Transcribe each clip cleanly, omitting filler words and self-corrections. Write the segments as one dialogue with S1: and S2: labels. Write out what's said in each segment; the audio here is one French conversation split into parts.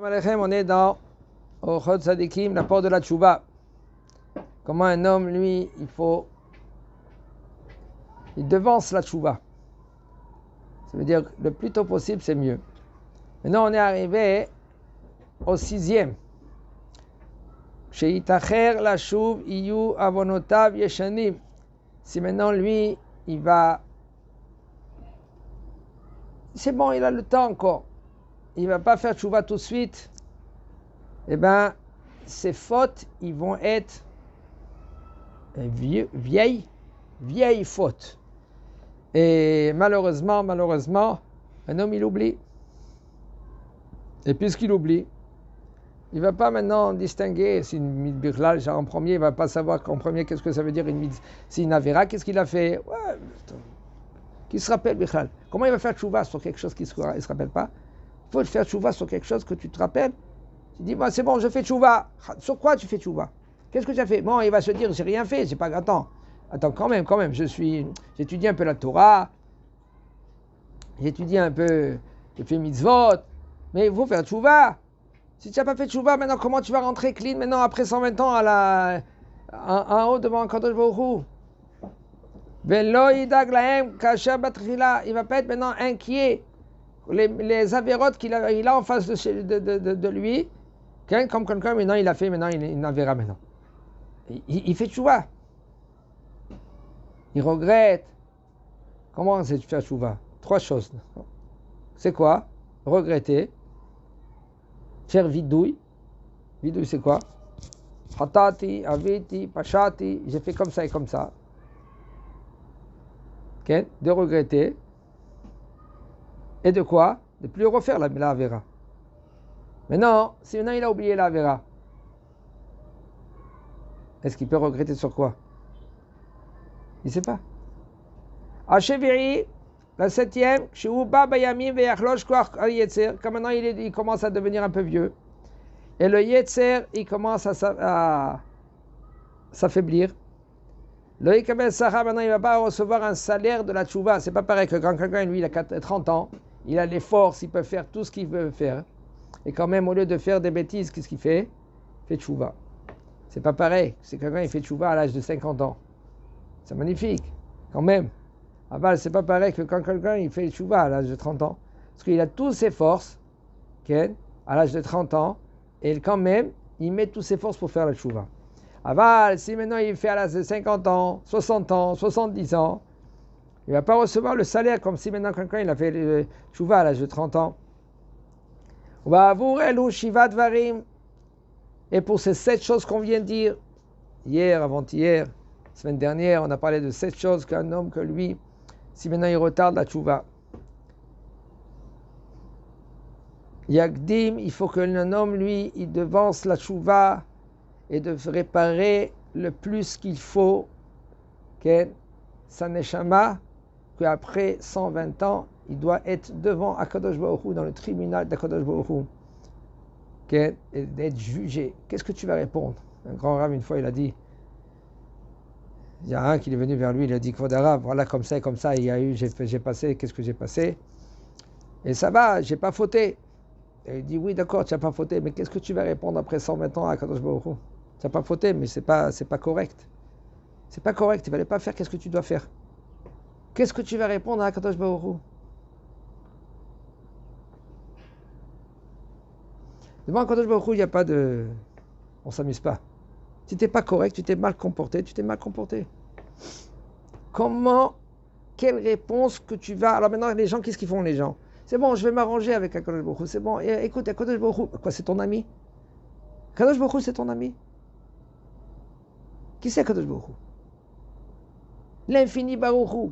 S1: Alechem, on est dans Ochot Tzadikim, l'apport de la tchouva. Comment un homme, lui, il devance la tchouva. Ça veut dire le plus tôt possible, c'est mieux. Maintenant, on est arrivé au 6e. Sheitacher la chouv iyu avonotav yeshanim. Si maintenant, lui, il va... C'est bon, il a le temps encore. Il ne va pas faire tchouva tout de suite. Eh bien, ses fautes, ils vont être vieilles fautes. Et malheureusement, un homme, il oublie. Et puisqu'il oublie, il ne va pas maintenant distinguer si une midbirla, genre en premier, il ne va pas savoir qu'en premier, qu'est-ce que ça veut dire une mid. Si une avera, qu'est-ce qu'il a fait? Ouais, qui se rappelle, Bichal? Comment il va faire tchouva sur quelque chose qu'il ne se rappelle pas? Il faut faire tchouva sur quelque chose que tu te rappelles. Tu dis, bah, c'est bon, je fais tchouva. Sur quoi tu fais tchouva? Qu'est-ce que tu as fait? Bon, il va se dire, j'ai rien fait, c'est pas... Attends, quand même, j'étudie un peu la Torah, j'étudie un peu, j'ai fait mitzvot, mais il faut faire tchouva. Si tu n'as pas fait tchouva, maintenant, comment tu vas rentrer clean, maintenant, après 120 ans, en haut devant Kadosh Baruch Hu? Velo yidag lahem kasher batrila. Il va pas être maintenant inquiet. Les avérotes qu'il a en face de lui, comme quelqu'un, maintenant, il a fait, maintenant, il en verra maintenant. Il fait tchouva. Il regrette. Comment c'est faire tchouva? 3 choses. C'est quoi? Regretter. Faire vidouille. Vidouille, c'est quoi? Hatati, aviti, pachati. J'ai fait comme ça et comme ça. Okay? De regretter. Et de quoi? De plus refaire la avera. Mais non, si maintenant il a oublié la avera, est-ce qu'il peut regretter sur quoi? Il ne sait pas. Hacheviri, la 7e, comme maintenant il commence à devenir un peu vieux. Et le yetzer, il commence à s'affaiblir. Le Yekabel Sacha, maintenant il ne va pas recevoir un salaire de la tchouva. C'est pas pareil que quand quelqu'un, lui, il a 30 ans, il a les forces, il peut faire tout ce qu'il veut faire. Et quand même, au lieu de faire des bêtises, qu'est-ce qu'il fait? Il fait tchouva. C'est pas pareil. C'est quelqu'un qui fait tchouva à l'âge de 50 ans. C'est magnifique, quand même. Aval, c'est pas pareil que quand quelqu'un il fait tchouva à l'âge de 30 ans. Parce qu'il a toutes ses forces, à l'âge de 30 ans, et quand même, il met toutes ses forces pour faire la tchouva. Aval, si maintenant il fait à l'âge de 50 ans, 60 ans, 70 ans, il ne va pas recevoir le salaire comme si maintenant quelqu'un il a fait le tchouva à l'âge de 30 ans. On va avouer l'ou shivat varim. Et pour ces 7 choses qu'on vient de dire, hier, avant-hier, semaine dernière, on a parlé de 7 choses qu'un homme, que lui, si maintenant il retarde la tchouva. Yagdim, il faut qu'un homme, lui, il devance la tchouva et de réparer le plus qu'il faut, sa neshama, qu'après 120 ans, il doit être devant Akadosh Baruch Hu, dans le tribunal d'Akadosh Baruch Hu, et d'être jugé. Qu'est-ce que tu vas répondre? Un grand rave, une fois, il a dit, il y a un qui est venu vers lui, il a dit, Kvodara, voilà, comme ça, j'ai passé, qu'est-ce que j'ai passé? Et ça va, j'ai pas fauté. Et il dit, oui, d'accord, tu n'as pas fauté, mais qu'est-ce que tu vas répondre après 120 ans à Akadosh Baruch Hu? Tu n'as pas fauté, mais c'est pas correct. C'est pas correct, il ne fallait pas faire, qu'est-ce que tu dois faire? Qu'est-ce que tu vas répondre à Akadosh Baruch Hu? Devant Akadosh Baruch Hu, il n'y a pas de... On ne s'amuse pas. Si tu n'es pas correct, tu t'es mal comporté, Comment, quelle réponse que tu vas... Alors maintenant, les gens, qu'est-ce qu'ils font, les gens? C'est bon, je vais m'arranger avec Akadosh Baruch Hu, c'est bon. Et, écoute, Akadosh Baruch Hu, quoi, c'est ton ami? Akadosh Baruch Hu, c'est ton ami? Qui c'est Akadosh Baruch Hu? L'infini Baruch Hu.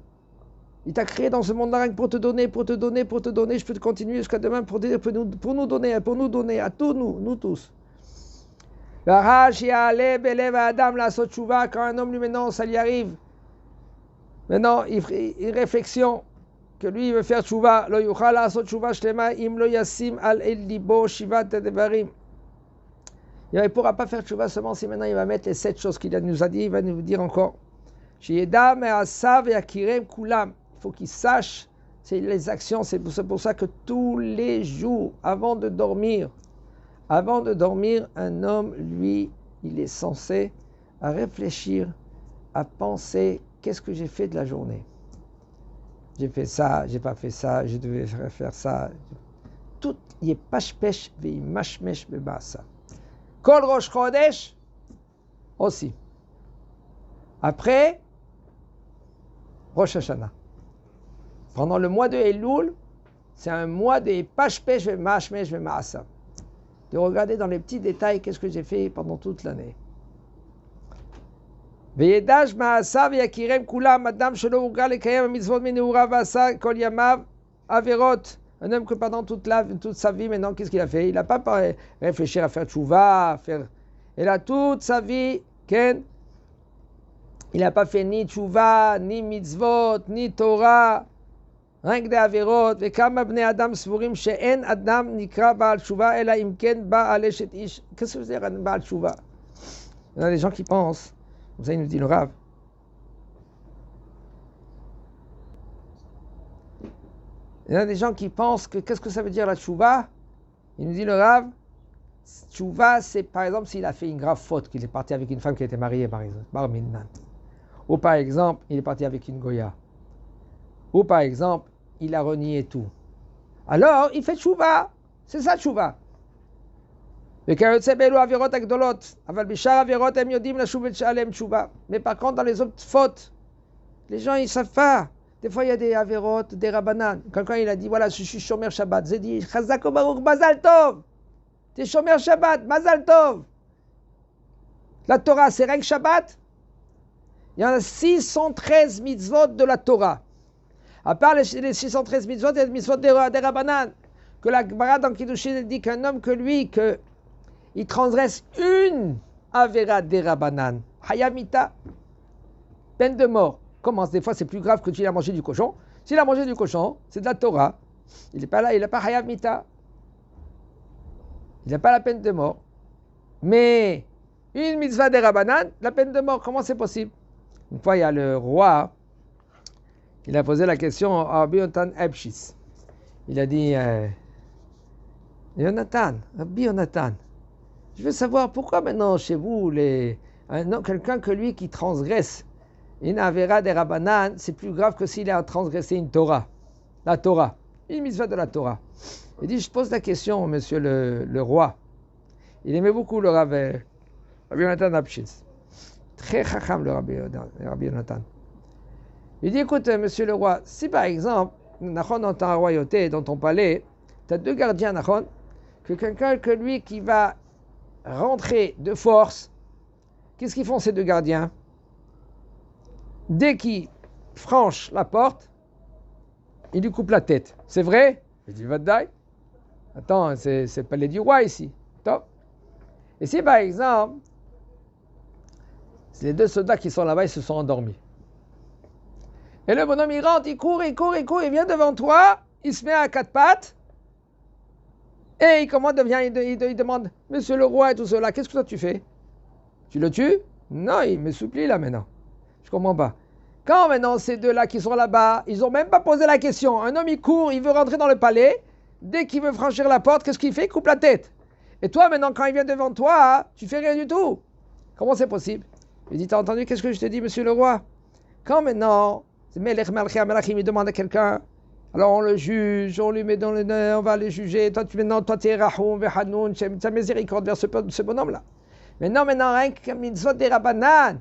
S1: Il t'a créé dans ce monde-là pour te donner. Je peux te continuer jusqu'à demain pour nous donner, à tous nous tous. Quand un homme, lui, maintenant, ça lui arrive. Maintenant, il réflexion que lui, il veut faire tchouva. Il ne pourra pas faire tchouva seulement si maintenant il va mettre les 7 choses qu'il nous a dit. Il va nous dire encore. Il faut qu'il sache, c'est les actions, c'est pour ça que tous les jours, avant de dormir, Avant de dormir, un homme, lui, il est censé à réfléchir, à penser, qu'est-ce que j'ai fait de la journée? J'ai fait ça, j'ai pas fait ça, je devais faire ça. Tout, il est pashpesh vei mashmesh bebasa. Kol Rosh Chodesh aussi. Après, Rosh Hashanah. Pendant le mois de Elul, c'est un mois de pashpesh vei mashmesh bebasa. De regarder dans les petits détails qu'est-ce que j'ai fait pendant toute l'année. וידש מעשיו ויכירם כולם, אדם שלא הורגל לקיים המצוות מנעוריו ועשה כל ימיו עבירות. Un homme que pendant toute sa vie, maintenant, qu'est-ce qu'il a fait? Il n'a pas réfléchi à faire tchouva, Il a toute sa vie, Ken, il n'a pas fait ni tchouva, ni mitzvot, ni Torah, rien que des avirot. וכמה בני אדם סבורים שאין אדם נקרא בעל תשובה, אלא אם כן בעל אשת איש. Qu'est-ce que veut dire un בעל תשובה? Il y a des gens qui pensent, comme ça il nous dit le Rav, il y a des gens qui pensent que qu'est-ce que ça veut dire la tchouva? Il nous dit le Rav, tchouva c'est par exemple s'il a fait une grave faute, qu'il est parti avec une femme qui était mariée par exemple, bar minnan. Ou par exemple, il est parti avec une goya. Ou par exemple, il a renié tout. Alors, il fait tchouva. C'est ça tchouva. Mais par contre, dans les autres fautes, les gens, ils ne savent pas. Des fois, il y a des averot, des rabanan. Quelqu'un, il a dit, voilà, je suis shomer Shabbat. J'ai dit, chazak baruch, mazal tov. T'es shomer Shabbat, mazal tov. La Torah, c'est rien que Shabbat. Il y en a 613 mitzvot de la Torah. À part les 613 mitzvot, il y a des mitzvot des rabanan. Que la Gemara dans Kiddushin dit qu'un homme que lui, il transgresse une avera des rabanan. Hayamita, peine de mort. Comment? Des fois, c'est plus grave que s'il a mangé du cochon. S'il a mangé du cochon, c'est de la Torah. Il n'est pas là, il n'a pas hayamita. Il n'a pas la peine de mort. Mais une mitzvah des rabanan, la peine de mort, comment c'est possible? Une fois, il y a le roi, il a posé la question à Rabbi Yonatan Ebshis. Il a dit, Yonatan, Rabbi Yonatan, je veux savoir pourquoi maintenant chez vous, quelqu'un que lui qui transgresse une avera des rabanan, c'est plus grave que s'il a transgressé une Torah, la Torah, une mitzvah de la Torah. Il dit, je pose la question, monsieur le roi. Il aimait beaucoup le Rabbi Yonatan Ebshis. Très chacham le Rabbi Yonatan. Il dit, écoute, monsieur le roi, si par exemple, dans ta royauté, dans ton palais, tu as deux gardiens, Nachon, que quelqu'un que lui qui va rentrer de force, qu'est-ce qu'ils font ces deux gardiens? Dès qu'il franchit la porte, il lui coupe la tête. C'est vrai? Il dit, va te die. Attends, c'est le palais du roi ici. Top. Et si par exemple, les deux soldats qui sont là-bas, ils se sont endormis. Et le bonhomme, il rentre, il court, il vient devant toi, il se met à quatre pattes, et il demande, monsieur le roi et tout cela, qu'est-ce que toi tu fais? Tu le tues? Non, il me supplie là maintenant. Je comprends pas. Quand maintenant ces deux-là qui sont là-bas, ils n'ont même pas posé la question. Un homme, il court, il veut rentrer dans le palais, dès qu'il veut franchir la porte, qu'est-ce qu'il fait? Il coupe la tête. Et toi maintenant, quand il vient devant toi, tu fais rien du tout. Comment c'est possible? Il dit, t'as entendu qu'est-ce que je te dis, monsieur le roi? Quand maintenant, Melech Malchi Amelach, il me demande à quelqu'un, alors on le juge, on lui met dans le nez, on va le juger. Toi, tu es Rahoum, Vehanoun, tu as miséricorde vers ce bonhomme-là. Maintenant, rien que mitzvot des Rabbanan,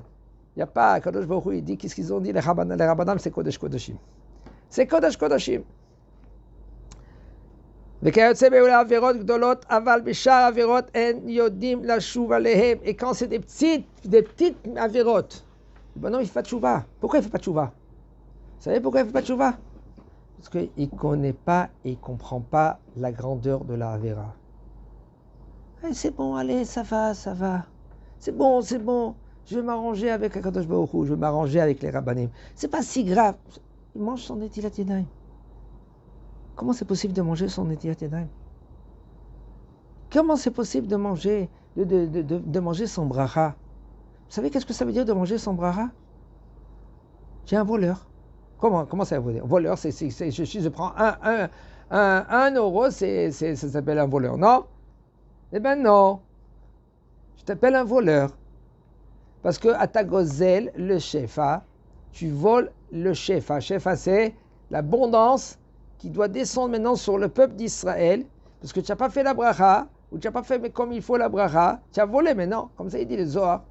S1: il n'y a pas, Kadosh Baruch Hu, il dit, qu'est-ce qu'ils ont dit, les Rabbanan, c'est Kodesh Kodashim. C'est Kodesh Kodashim. Et quand c'est des petites avirot, le bonhomme il fait pas de tchouva. Pourquoi il fait pas de tchouva? Vous savez pourquoi il fait pas de tchouva? Parce qu'il ne connaît pas et il ne comprend pas la grandeur de la avera. C'est bon, allez, ça va. C'est bon. Je vais m'arranger avec Akadosh Baruch Hu, je vais m'arranger avec les rabbanim. C'est pas si grave. Il mange son Netilat Yadayim. Comment c'est possible de manger son Netilat Yadayim? Comment c'est possible de manger, de manger son bracha? Vous savez qu'est-ce que ça veut dire de manger son bracha? J'ai un voleur. Comment ça veut dire? Voleur, je prends un euro, ça s'appelle un voleur, non? Eh ben non, je t'appelle un voleur. Parce que à ta gozel, le shefa, tu voles le shefa. Shefa, c'est l'abondance qui doit descendre maintenant sur le peuple d'Israël. Parce que tu n'as pas fait la bracha, ou tu n'as pas fait comme il faut la bracha, tu as volé maintenant. Comme ça, il dit le Zohar.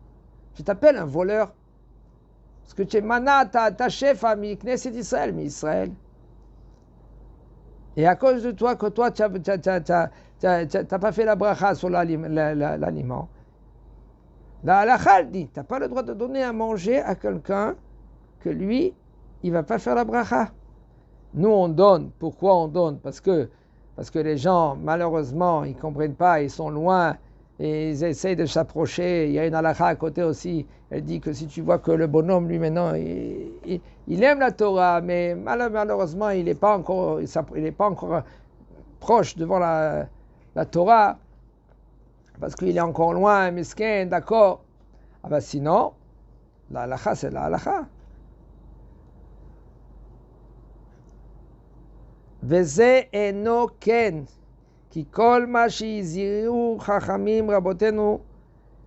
S1: Je t'appelle un voleur. Parce que tu es mana, ta shefa, mi Knesset d'Israël, mi Israël. Et à cause de toi, que toi, tu n'as pas fait la bracha sur l'aliment. La halakha dit, tu n'as pas le droit de donner à manger à quelqu'un que lui, il ne va pas faire la bracha. Nous, on donne. Pourquoi on donne? Parce que les gens, malheureusement, ils ne comprennent pas, ils sont loin et ils essayent de s'approcher. Il y a une halakha à côté aussi. Elle dit que si tu vois que le bonhomme, lui, maintenant, il aime la Torah, mais malheureusement, il n'est pas encore proche devant la Torah, parce qu'il est encore loin, mesquin, d'accord. Ah ben sinon, la halakha, c'est la halakha. וזה אינו כן, כי כל מה שהזהירו חכמים רבותינו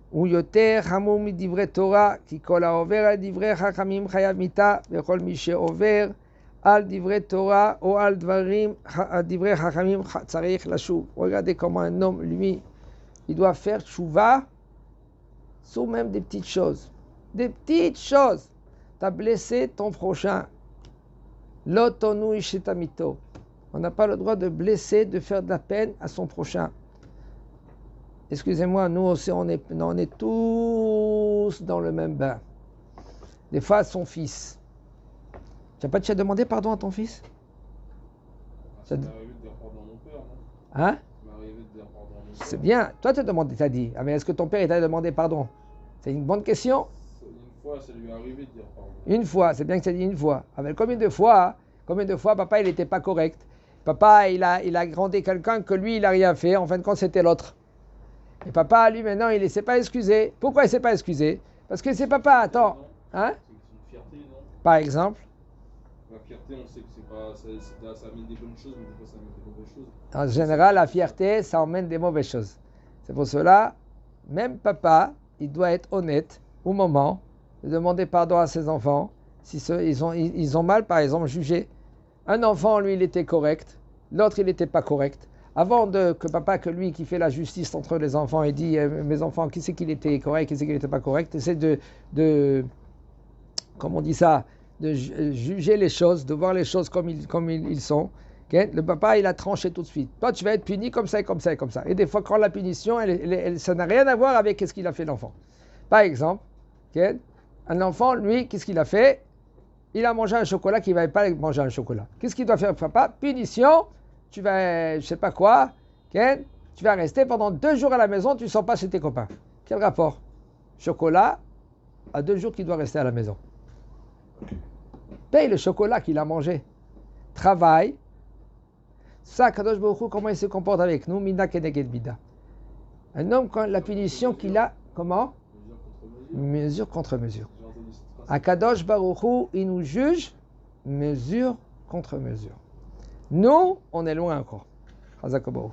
S1: הוא יותר חמור מדברי תורה, כי כל העובר על דברי חכמים חייב מיתה, וכל מי שעובר על דברי תורה או על דברי חכמים צריך לשוב. Regardez comment un homme, lui, il doit faire tchouva sur même des petites choses. Des petites choses. Tu as blessé ton prochain. L'otonu ishetamito. On n'a pas le droit de blesser, de faire de la peine à son prochain. Excusez-moi, nous aussi, on est tous dans le même bain. Des fois, son fils. Tu n'as pas déjà demandé pardon à ton fils?
S2: Ça m'est arrivé de dire pardon à mon père, non?
S1: Hein?
S2: Ça m'est arrivé de dire pardon à mon père.
S1: C'est bien. Toi, tu as demandé, tu as dit. Ah, mais est-ce que ton père t'a demandé pardon? C'est une bonne question.
S2: Une fois, ça lui est arrivé de dire pardon.
S1: Une fois, c'est bien que tu as dit une fois. Ah, mais combien de fois, papa, il n'était pas correct? Papa, il a grondé quelqu'un que lui, il n'a rien fait. En fin de compte, c'était l'autre. Et papa, lui, maintenant, il ne s'est pas excusé. Pourquoi il ne s'est pas excusé? Parce que c'est papa, attends. Hein?
S2: C'est une fierté, non?
S1: Par exemple?
S2: La fierté, on sait que c'est pas, ça amène des bonnes choses, mais des fois, ça amène des mauvaises choses.
S1: En général, la fierté, ça emmène des mauvaises choses. C'est pour cela, même papa, il doit être honnête au moment de demander pardon à ses enfants. Si ils ont mal, par exemple, jugé. Un enfant, lui, il était correct. L'autre, il n'était pas correct. Avant que lui qui fait la justice entre les enfants et dit mes enfants, qui c'est qu'il était correct, qui c'est qu'il n'était pas correct, essaie comment on dit ça, de juger les choses, de voir les choses comme ils sont. Okay? Le papa, il a tranché tout de suite. Toi, tu vas être puni comme ça et comme ça et comme ça. Et des fois, quand la punition, ça n'a rien à voir avec ce qu'il a fait l'enfant. Par exemple, okay? Un enfant, lui, qu'est-ce qu'il a fait? Il a mangé un chocolat qu'il ne va pas manger un chocolat. Qu'est-ce qu'il doit faire, papa? Punition, tu vas, je ne sais pas quoi, okay? Tu vas rester pendant 2 jours à la maison, tu ne sors pas chez tes copains. Quel rapport? Chocolat, à 2 jours qu'il doit rester à la maison. Paye le chocolat qu'il a mangé. Travaille. Ça, Kadosh Baruch Hu, comment il se comporte avec nous? Mina keneged mida. Un homme, quand la punition qu'il a, comment? Mesure contre mesure. Akadosh Baruch Hu, il nous juge mesure contre mesure. Nous, on est loin encore. Chazak Baruch.